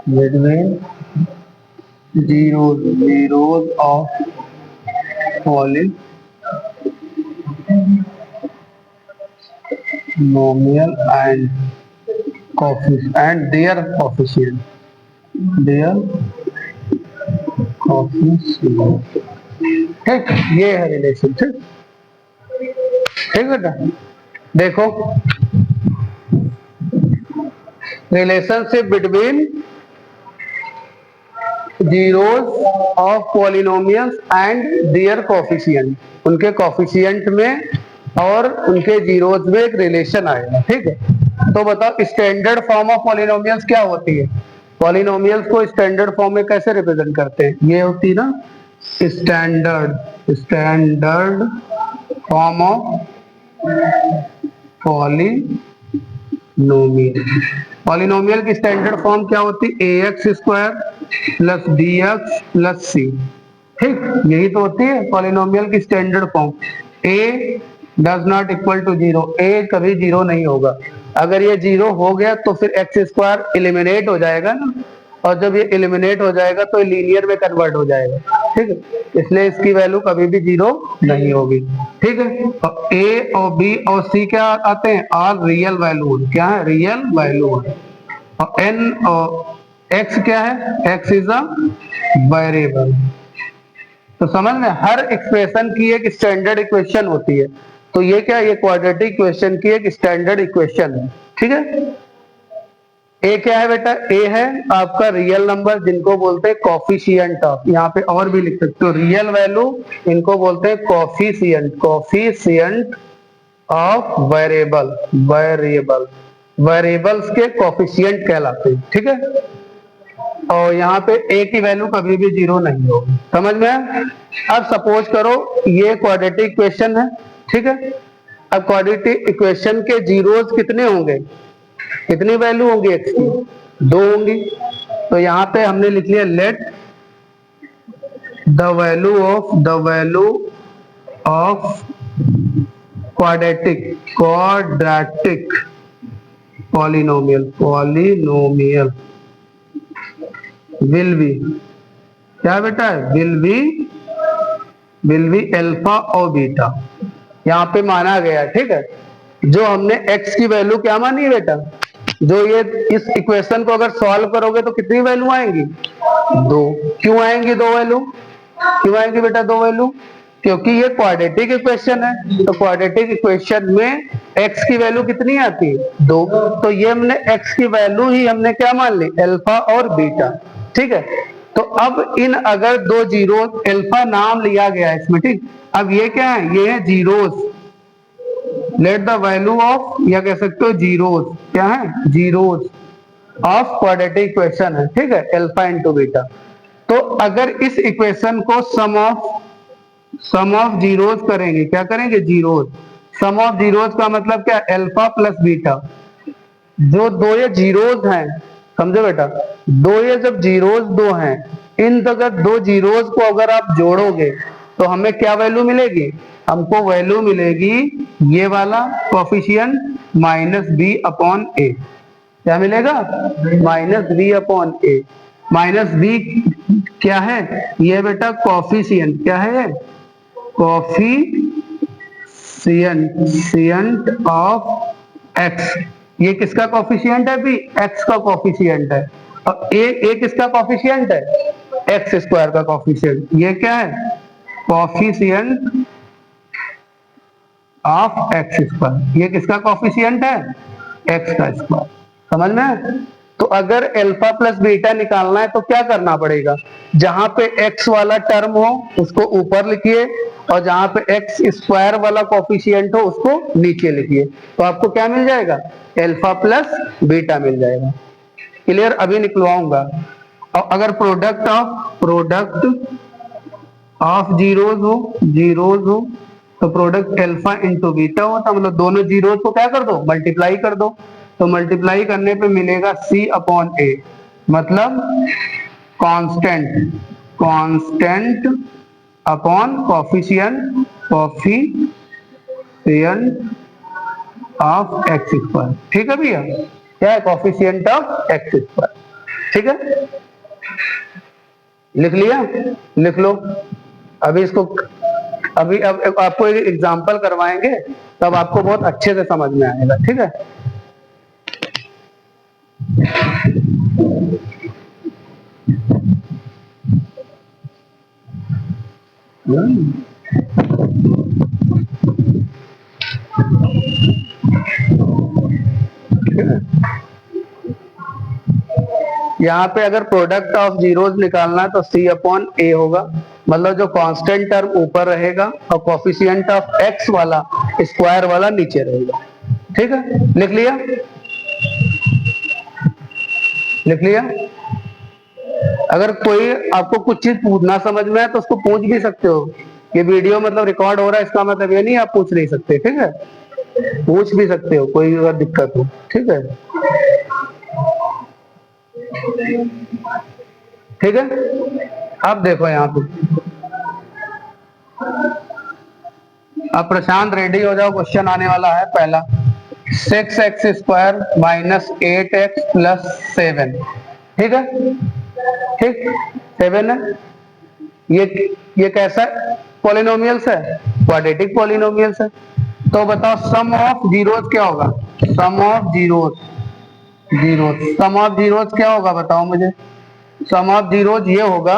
between zeros of polynomial and their coefficient ठीक, ये है रिलेशन। ठीक, ठीक बेटा, देखो relationship between zeros of polynomials and their coefficient, उनके कोफिशिएंट में और उनके जीरोस में एक रिलेशन आएगा। ठीक है, तो बताओ स्टैंडर्ड फॉर्म ऑफ पॉलिनोमियल्स क्या होती है? पॉलिनोमियल्स को स्टैंडर्ड फॉर्म में कैसे रिप्रेजेंट करते हैं? ये होती है ना standard form of polynomial. Polynomial की स्टैंडर्ड फॉर्म क्या होती है? ax square plus dx plus c। ठीक, यही तो होती है पॉलिनोमियल की standard form. a does not equal to 0, a कभी 0 नहीं होगा। अगर ये 0 हो गया तो फिर एक्स स्क्वायर एलिमिनेट हो जाएगा ना, और जब ये एलिमिनेट हो जाएगा तो लीनियर में कन्वर्ट हो जाएगा। ठीक है, इसलिए इसकी वैल्यू कभी भी 0 नहीं होगी। ठीक है, और a और b और c क्या आते हैं? Are real value. क्या है? Real value. और n और x क्या है? x is a variable. तो समझ में, हर एक्सप्रेशन की एक स्टैंडर्ड इक्वेशन होती है। तो ये क्या, ये क्वाड्रेटिक इक्वेशन की एक स्टैंडर्ड इक्वेशन है। ठीक है, ए क्या है बेटा? ए है आपका रियल नंबर, जिनको बोलते हैं कॉफिशिएंट ऑफ, यहाँ पे और भी लिख सकते हो रियल वैल्यू, इनको बोलते हैं कॉफिशिएंट ऑफ वेरिएबल्स के कॉफिशिएंट कहलाते हैं। ठीक है, और यहाँ पे ए की वैल्यू कभी भी 0 नहीं होगी। समझ में आया? अब सपोज करो ये क्वाड्रेटिक इक्वेशन है। ठीक है, अब क्वाड्रेटिक इक्वेशन के जीरोस कितने होंगे? कितनी वैल्यू होंगी एक्स की? 2 होंगी। तो यहाँ पे हमने लिख लिया let the value of quadratic polynomial will be, क्या बेटा है? विल बी अल्फा और बीटा। यहाँ पे माना गया। ठीक है, जो हमने x की वैल्यू क्या मानी है बेटा? जो ये इस इक्वेशन को अगर सॉल्व करोगे तो कितनी वैल्यू आएंगी? 2। क्यों आएंगी 2 वैल्यू? क्यों आएंगी बेटा 2 वैल्यू? क्योंकि ये क्वाड्रेटिक इक्वेशन है, तो क्वाड्रेटिक इक्वेशन में x की वैल्यू कितनी आती है? 2। तो ये हमने x की वैल्यू ही हमने क्या मान ली? अल्फा और बीटा। ठीक है, तो अब इन अगर 2 जीरो, अल्फा नाम लिया गया है इसमें, ठीक। अब ये क्या है? ये है zeros. Let the value of, या कह सकते हो जीरोस, क्या है? जीरोस ऑफ क्वाड्रेटिक इक्वेशन है, ठीक है, अल्फा इंटू बीटा। तो अगर इस इक्वेशन को सम ऑफ जीरोस करेंगे, क्या करेंगे? जीरोस। सम ऑफ जीरोस का मतलब क्या? Alpha plus beta. जो दो ये जीरोस हैं, समझो बेटा, दो ये जब जीरोस दो हैं, इन अगर 2 जीरोस को अगर आप जोड़ोगे तो हमें क्या वैल्यू मिलेगी? हमको वैल्यू मिलेगी ये वाला कोफिशिएंट माइनस बी अपॉन ए। क्या मिलेगा? माइनस बी अपॉन ए। माइनस बी क्या है? ये बेटा कोफिशिएंट, क्या है? Coefficient of x. ये किसका कोफिशिएंट है? भी एक्स का कोफिशिएंट है। और ए किसका कोफिशिएंट है? एक्स स्क्वायर का कोफिशिएंट। ये क्या है? Coefficient of x square. ये किसका कोफिशिएंट है? एक्स का स्क्वायर। समझ में? तो अगर अल्फा प्लस बीटा निकालना है तो क्या करना पड़ेगा? जहां पे एक्स वाला टर्म हो उसको ऊपर लिखिए, और जहां पे एक्स स्क्वायर वाला कोफिशिएंट हो उसको नीचे लिखिए। तो आपको क्या मिल जाएगा? अल्फा प्लस बीटा मिल जाएगा। क्लियर? अभी निकलवाऊंगा। और अगर प्रोडक्ट ऑफ जीरोज हो तो प्रोडक्ट अल्फा इंटू बीटा हो, तो मतलब दोनों जीरोज को क्या कर दो? मल्टीप्लाई कर दो। तो मल्टीप्लाई करने पे मिलेगा c अपॉन ए, मतलब constant upon coefficient of x square. ठीक है भैया? क्या है? Coefficient of x square. ठीक है, लिख लिया? लिख लो। अभी इसको अब आपको एक एग्जांपल करवाएंगे, तब आपको बहुत अच्छे से समझ में आएगा। ठीक है, यहाँ पे अगर प्रोडक्ट ऑफ जीरोज निकालना है तो c अपॉन ए होगा, मतलब जो कांस्टेंट टर्म ऊपर रहेगा और कोफिशिएंट ऑफ x वाला स्क्वायर वाला नीचे रहेगा। ठीक है, लिख लिया? लिख लिया? अगर कोई आपको कुछ चीज पूछना समझ में है तो उसको पूछ भी सकते हो। ये वीडियो मतलब रिकॉर्ड हो रहा है, इसका मतलब ये नहीं आप पूछ नहीं सकते। ठीक है, पूछ भी सकते हो कोई अगर दिक्कत हो। ठीक है, ठीक है। अब देखो यहाँ पे, अब प्रशांत रेडी हो जाओ, क्वेश्चन आने वाला है पहला। 6x square minus 8x plus 7। ठीक है, ठीक, 7 है। ये कैसा पॉलिनोमियल्स है? क्वाड्रेटिक पॉलिनोमियल्स है। तो बताओ सम ऑफ जीरोस क्या होगा? Sum of zeros sum of zeros क्या होगा बताओ मुझे? सम ऑफ जीरोस ये होगा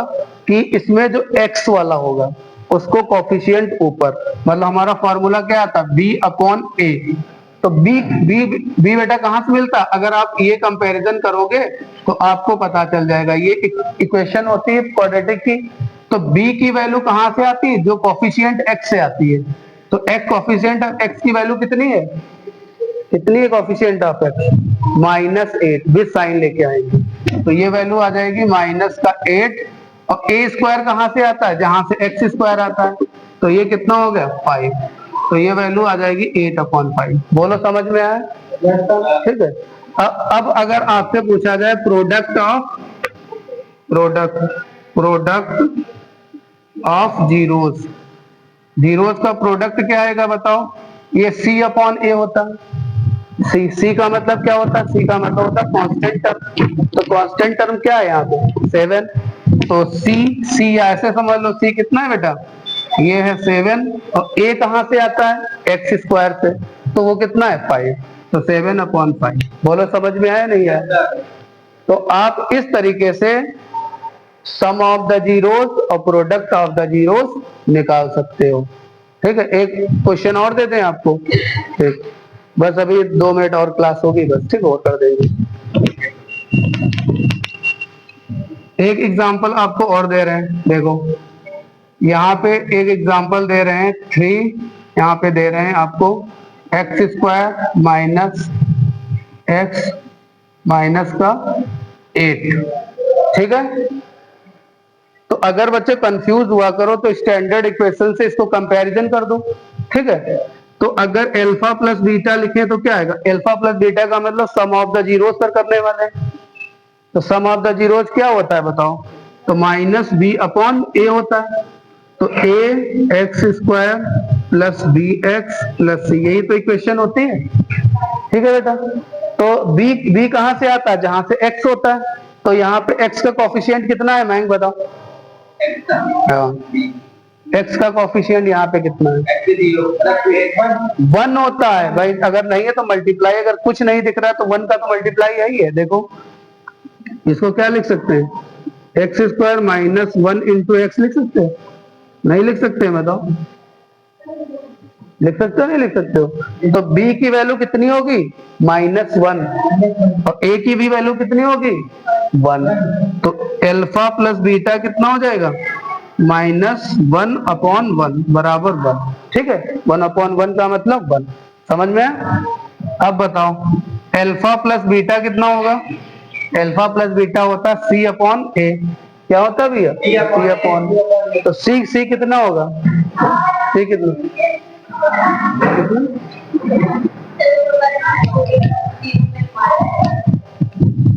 कि इसमें जो x वाला होगा उसको कोफिशिएंट ऊपर, मतलब हमारा फॉर्मूला क्या आता? b अपॉन ए। तो b बेटा कहां से मिलता? अगर आप ये कंपैरिजन करोगे तो आपको पता चल जाएगा। ये इक्वेशन होती है क्वाड्रेटिक की, तो b की वैल्यू कहां से आती है? जो कोफिशिएंट x से आती है। तो x कोफिशिएंट ऑफ x की वैल्यू कितनी है? कितनी है coefficient of x? -8 with sign लेके आएंगे, तो ये वैल्यू आ जाएगी माइनस का 8। और ए स्क्वायर कहां से आता है? जहां से एक्स स्क्वायर आता है। तो ये कितना हो गया? 5। तो ये वैल्यू आ जाएगी 8 अपॉन 5। बोलो समझ में आया? ठीक है। अब अगर आपसे पूछा जाए प्रोडक्ट ऑफ जीरोस का प्रोडक्ट क्या आएगा बताओ? ये c अपॉन ए होता है। c का मतलब क्या होता है? c का मतलब होता है कांस्टेंट टर्म। तो कांस्टेंट टर्म क्या है यहाँ पे? 7। तो c ऐसे समझ लो, c कितना है बेटा? ये है 7। और a कहां से आता है? एक्स स्क्वायर से, तो वो कितना है? 5। तो 7/5। बोलो समझ में आया नहीं आया? तो आप इस तरीके से सम ऑफ द जीरोस और प्रोडक्ट ऑफ द जीरोस निकाल सकते हो। ठीक है, एक क्वेश्चन और देते हैं आपको। ठीक, बस अभी 2 मिनट और क्लास होगी बस, ठीक, और कर देंगे। एक एग्जांपल आपको और दे रहे हैं, देखो यहाँ पे एक एग्जांपल दे रहे हैं 3, यहाँ पे दे रहे हैं आपको x² माइनस x माइनस का 8। ठीक है, तो अगर बच्चे कंफ्यूज हुआ करो तो स्टैंडर्ड इक्वेशन से इसको कंपैरिजन कर दो। ठीक है, तो अगर अल्फा प्लस बीटा लिखें तो क्या आएगा? अल्फा प्लस बीटा का मतलब सम ऑफ द जीरोस पर करने वाले हैं। तो सम ऑफ द जीरोस क्या होता है बताओ? तो माइनस बी अपॉन ए होता है। तो A X square plus B X plus C, यही तो इक्वेशन होती है। ठीक है बेटा, तो बी कहां से आता है? जहां से एक्स होता है। तो यहाँ पे एक्स का कॉफिशिएंट कितना है मैंग बताओ? एक्स का कॉफिशिएंट यहाँ पे कितना है? 1 होता है भाई। अगर नहीं है तो मल्टीप्लाई, अगर कुछ नहीं दिख रहा है तो 1 का तो मल्टीप्लाई यही है। देखो इसको क्या लिख सकते हैं? x² माइनस 1 इंटू एक्स लिख सकते हैं? नहीं लिख सकते, बताओ लिख सकते हो नहीं लिख सकते हो? तो b की वैल्यू कितनी होगी? -1, और a की भी वैल्यू कितनी होगी? 1। तो अल्फा प्लस बीटा कितना हो जाएगा? -1/1 बराबर 1। ठीक है, 1/1 का मतलब 1। समझ में? अब बताओ अल्फा प्लस बीटा कितना होगा? अल्फा प्लस बीटा होता है c/a। क्या होता है भैया? c/। तो c कितना होगा? c कितना?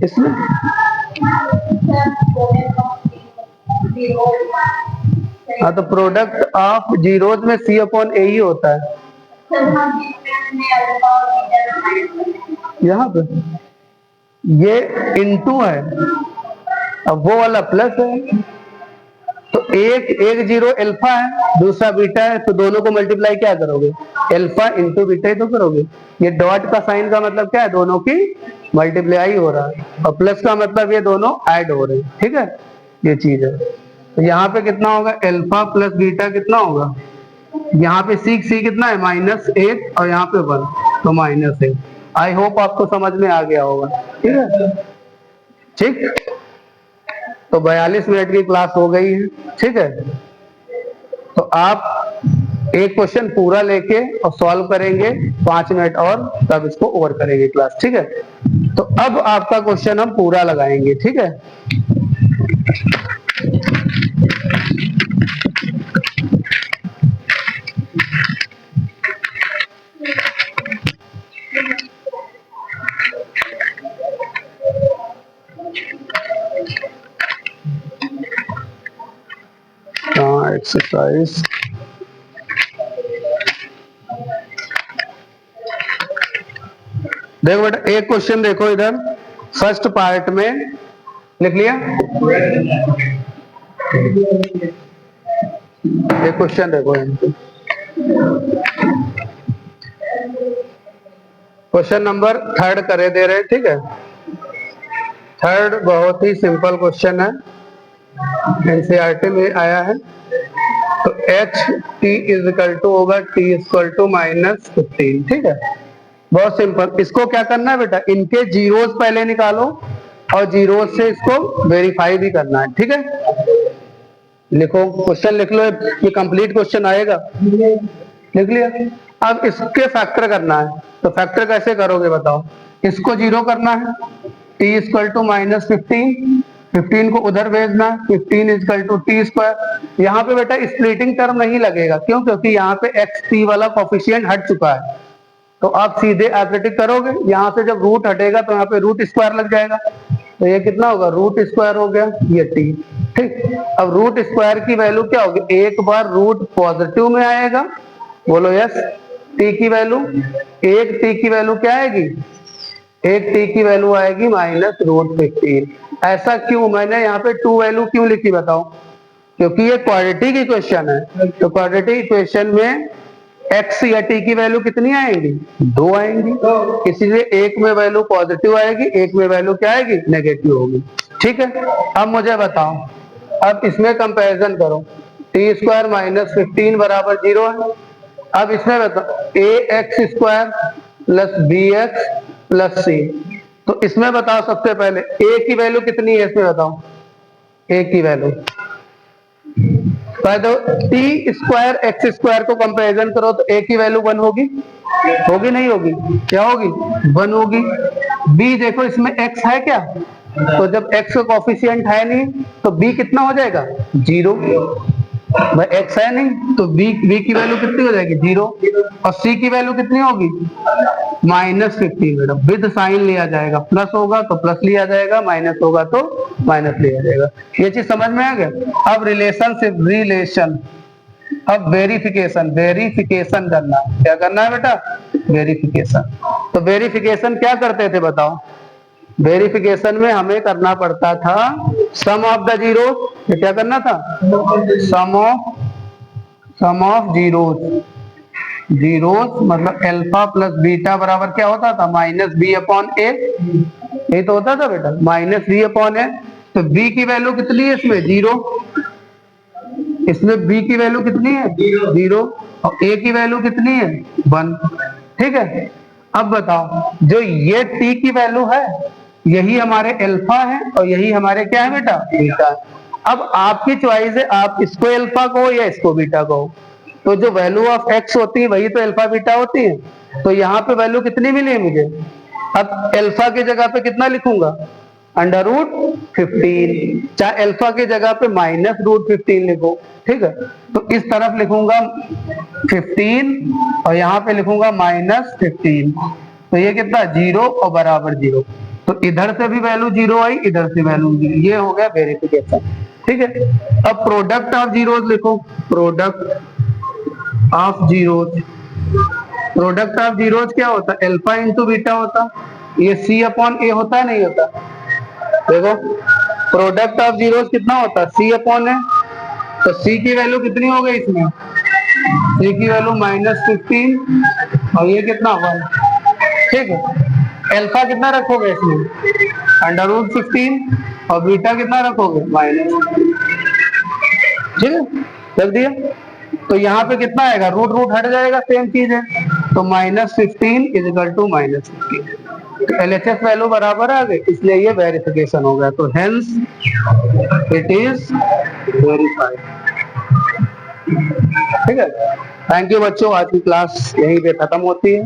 इसमें हाँ, तो प्रोडक्ट ऑफ जीरोज में c/a ही होता है। यहाँ पे ये इनटू है, अब वो वाला प्लस है। तो एक जीरो अल्फा है, दूसरा बीटा है, तो दोनों को मल्टीप्लाई क्या करोगे? अल्फा इंटू बीटा ही तो करोगे। ये डॉट का साइन का मतलब क्या है? दोनों की मल्टीप्लाई हो रहा है, और प्लस का मतलब ये दोनों ऐड हो रहे हैं। ठीक है, ये चीज है। तो यहाँ पे कितना होगा? अल्फा प्लस बीटा कितना होगा? यहाँ पे सी कितना है? -8, और यहाँ पे 1, तो -8। आई होप आपको समझ में आ गया होगा। ठीक है, ठीक, तो 42 मिनट की क्लास हो गई है। ठीक है, तो आप एक क्वेश्चन पूरा लेके और सॉल्व करेंगे 5 मिनट और, तब इसको ओवर करेंगे क्लास। ठीक है, तो अब आपका क्वेश्चन हम पूरा लगाएंगे। ठीक है, एक्सरसाइज देखो बेटा, एक क्वेश्चन देखो इधर फर्स्ट पार्ट में लिख लिया। एक क्वेश्चन देखो, क्वेश्चन नंबर 3 करे दे रहे। ठीक है, 3 बहुत ही सिंपल क्वेश्चन है, एनसीईआरटी में आया है। तो h t is equal to होगा t इक्वल टू -15। ठीक है, बहुत सिंपल। इसको क्या करना है बेटा? इनके जीरोस पहले निकालो और जीरोस से इसको वेरीफाई भी करना है। ठीक है, लिखो, क्वेश्चन लिख लो, ये कंप्लीट क्वेश्चन आएगा। लिख लिया? अब इसके फैक्टर करना है, तो फैक्टर कैसे करोगे बताओ? इसको 0 करना है, t इक्वल टू -15, 15 को उधर भेजना है, 15 इक्वल टू t²। यहाँ पे बेटा स्प्लिटिंग टर्म नहीं लगेगा, क्यों? क्योंकि यहाँ पे x t वाला कोफिशिएंट हट चुका है। तो आप सीधे एवरेटिक करोगे, यहाँ से जब रूट हटेगा तो यहाँ पे रूट स्क्वायर लग जाएगा। तो ये कितना होगा? रूट स्क्वायर हो गया, ये t। ठीक, अब रूट स्क्वायर की वैल्यू क्या होगी? एक बार रूट पॉजिटिव में आएगा, बोलो यस। t की वैल्यू, एक t की वैल्यू क्या आएगी? एक t की वैल्यू आएगी -√15। ऐसा क्यों? मैंने यहाँ पे 2 वैल्यू क्यों लिखी बताओ? क्योंकि ये क्वाड्रेटिक इक्वेशन है। तो क्वाड्रेटिक इक्वेशन में एक्स या टी की वैल्यू कितनी आएंगी? 2 आएंगी, इसलिए एक में वैल्यू पॉजिटिव आएगी, एक में वैल्यू क्या आएगी? नेगेटिव होगी। ठीक है, अब मुझे बताओ, अब इसमें कंपैरिजन करो, टी स्क्वायर माइनस 15 बराबर 0 है। अब इसमें बताओ A X square plus B X plus C, तो इसमें बताओ सबसे पहले ए की वैल्यू कितनी है, इसमें बताओ ए की वैल्यू। तो टी स्क्वायर एक्स स्क्वायर को कंपैरिजन करो तो ए की वैल्यू 1 होगी, होगी नहीं होगी? क्या होगी? 1 होगी। बी देखो इसमें एक्स है क्या? तो जब एक्स का कोफिशिएंट है नहीं तो बी कितना हो जाएगा? 0। भाई एक्स है नहीं तो बी की वैल्यू कितनी हो जाएगी? 0। और सी की वैल्यू कितनी होगी? -15 मैडम, विद साइन लिया जाएगा, प्लस होगा तो प्लस लिया जाएगा, माइनस होगा तो माइनस लिया जाएगा। ये चीज समझ में आ गया? अब रिलेशन, अब वेरिफिकेशन करना। क्या करना है बेटा? वेरिफिकेशन। तो वेरिफिकेशन क्या करते थे बताओ? वेरिफिकेशन में हमें करना पड़ता था सम ऑफ द जीरोस। क्या करना था? सम ऑफ जीरोस मतलब अल्फा प्लस बीटा बराबर क्या होता था? -b अपॉन ए। यही तो होता था बेटा, -b अपॉन ए। तो b की वैल्यू कितनी है इसमें? 0। इसमें b की वैल्यू कितनी है? 0। और a की वैल्यू कितनी है? 1। ठीक है, अब बताओ जो ये t की वैल्यू है यही हमारे अल्फा है और यही हमारे क्या है बेटा? बीटा। अब आपकी चॉइस है, आप इसको अल्फा कहो या इसको बीटा कहो। तो जो वैल्यू ऑफ एक्स होती है वही तो अल्फा बीटा होती है। तो यहाँ पे वैल्यू कितनी मिली है मुझे? अब अल्फा की जगह पे कितना लिखूंगा? √15, चाहे अल्फा की जगह पे -√15 लिखो। ठीक है, तो इस तरफ लिखूंगा 15 और यहाँ पे लिखूंगा -15। तो ये कितना? 0 और बराबर 0। तो इधर से भी वैल्यू 0 आई, इधर से वैल्यू 0। ये हो गया वेरिफिकेशन। ठीक है, अब प्रोडक्ट ऑफ जीरोस लिखो। प्रोडक्ट ऑफ जीरोस क्या होता है? अल्फा इंटू बीटा होता। ये सी अपॉन ए होता है नहीं होता? देखो प्रोडक्ट ऑफ जीरोस कितना होता है? सी अपॉन ए। तो सी की वैल्यू कितनी हो गई इसमें? सी की वैल्यू -15 और ये कितना? 1। ठीक है, अल्फा कितना रखोगे इसमें? √15 और बीटा कितना रखोगे? -। ठीक है, रख दिया। तो यहाँ पे कितना आएगा? रूट हट जाएगा, सेम चीज है। तो -15 = -15। तो LHS वैल्यू बराबर आ गई, इसलिए ये वेरिफिकेशन हो गया। तो हेंस इट इज वेरीफाइड। ठीक है, थैंक यू बच्चों, आज की क्लास यहीं पे खत्म होती है।